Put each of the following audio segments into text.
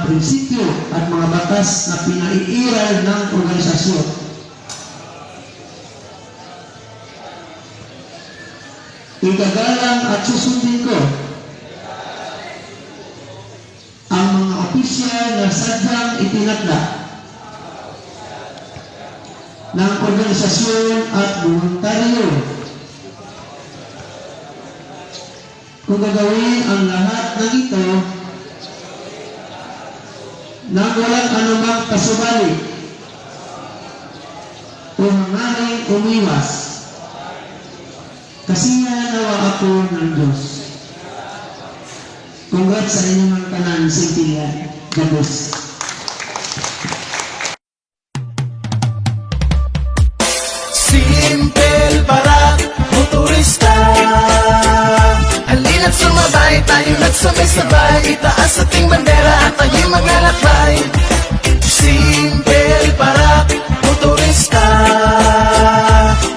prinsipyo at mga batas na pinaiiral ng organisasyon. Igagalang at susundin ko ang mga opisyal na sadyang itinatla ng organisasyon at voluntaryo. Kung gagawin ang lahat ng ito nang walang anumang pasubali o hangangin umiwas, kasiyahan nawa ako ng Diyos. Congrats sa inyong mga tanan, Sintilia. Gabos. Simple para motorista. Halina't sumabay, tayo nagsabay-sabay, itaas ating bandera at tayo'y maglalakbay. Simple para motorista.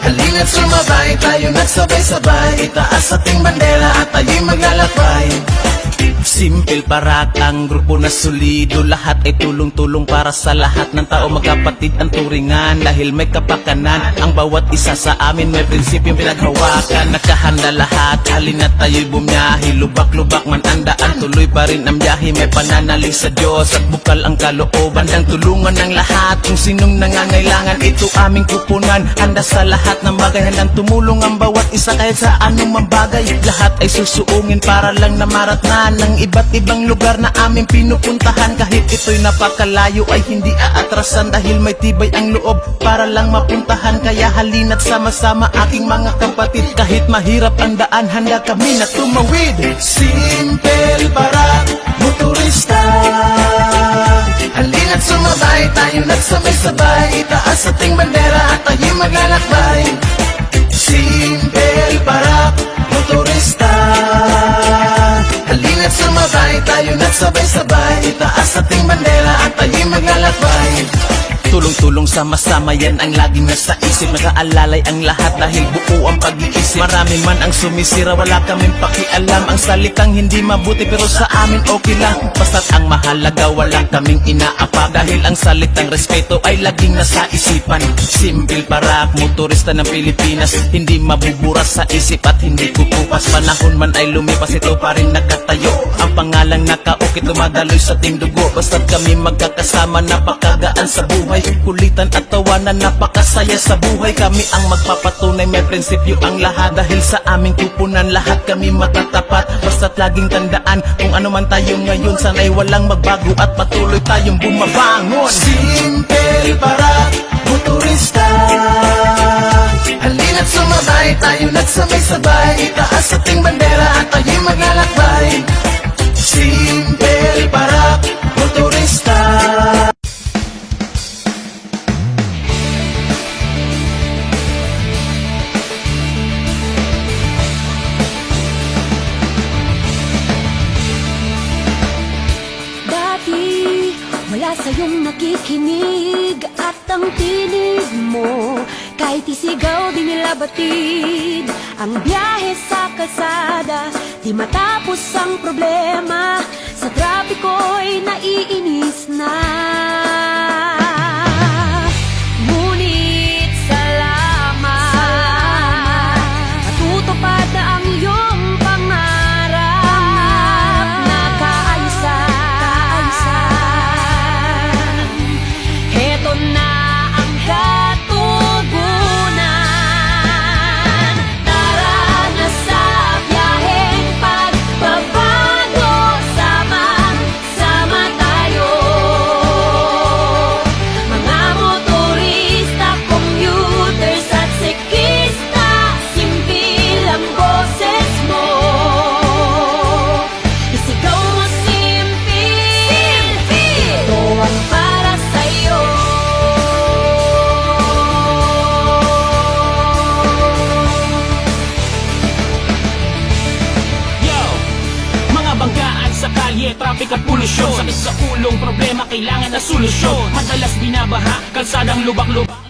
Halina't sumabay, tayo nagsabay-sabay, itaas ating bandera at tayo'y maglalakbay. Simple parak ang grupo na solido, lahat ay tulong-tulong para sa lahat ng tao, magkapatid ang turingan dahil may kapakanan. Ang bawat isa sa amin may prinsipyong pinaghawakan, nakahanda lahat, halina't tayo'y bumiyahe, lubak-lubak man ang daan, tuloy pa rin ang biyahe, may pananalig sa Diyos at bukal ang kalooban, handang tulungan ng lahat kung sinong nangangailangan. Ito aming kupunan, handa sa lahat ng bagay, handang tumulong ang bawat isa kahit sa anumang bagay. Lahat ay susuungin para lang na maratnan ng iba't ibang lugar na aming pinupuntahan. Kahit ito'y napakalayo ay hindi aatrasan dahil may tibay ang loob para lang mapuntahan. Kaya halina't sama-sama aking mga kapatid, kahit mahirap ang daan, handa kami na tumawid. Simple para motorista. Halina't sumabay, tayo nagsabay-sabay, itaas ating bandera at tayo'y maglalakbay. Simple para motorista. Halina't sumabay, tayo nagsabay-sabay, itaas ating bandera at tayo'y maglalakbay. Tulong-tulong sama-sama yan ang laging nasa isip, nakaalalay ang lahat dahil buo ang pag-iisip. Marami man ang sumisira, wala kaming pakialam, ang salitang hindi mabuti pero sa amin okay lang. Basta't ang mahalaga wala kaming inaapa, dahil ang salitang respeto ay laging nasa isipan. Simple parak, motorista ng Pilipinas, hindi mabubura sa isip at hindi kukupas. Panahon man ay lumipas, ito pa rin nakatayo, ang pangalang nakaukit tumadaloy sa ating dugo. Basta't kami magkakasama, napakagaan sa buhay, kulitan at tawanan, napakasaya sa buhay. Kami ang magpapatunay, may prinsipyo ang lahat, dahil sa aming kupunan lahat kami matatapat. Basta't laging tandaan, kung ano man tayo ngayon, sana'y walang magbago at patuloy tayong bumabangon. Simple para motorista. Halina't sumabay, tayo nagsabay-sabay, itaas ating bandera at tayo'y maglalakbay. Simple para motorista. Wala sa'yong nakikinig at ang tinig mo, kahit isigaw di nila batid. Ang biyahe sa kalsada, di matapos ang problema, sa trapiko'y naiinis na. Ngunit salamat, matutupad na ang iyong pangarap na kaayusan. Heto na ang katugunan, tara na sa biyaheng pagbabago, sama-sama tayo. Mga motorista, commuters at sikista, simple ang boses mo. Isigaw mo simple, ito ang para sa'yo. Yo! Mga banggaan sa kalye, traffic at polusyon, sakit sa ulong, problema kailangan na solusyon. Madalas binabaha, kalsadang lubak-lubak.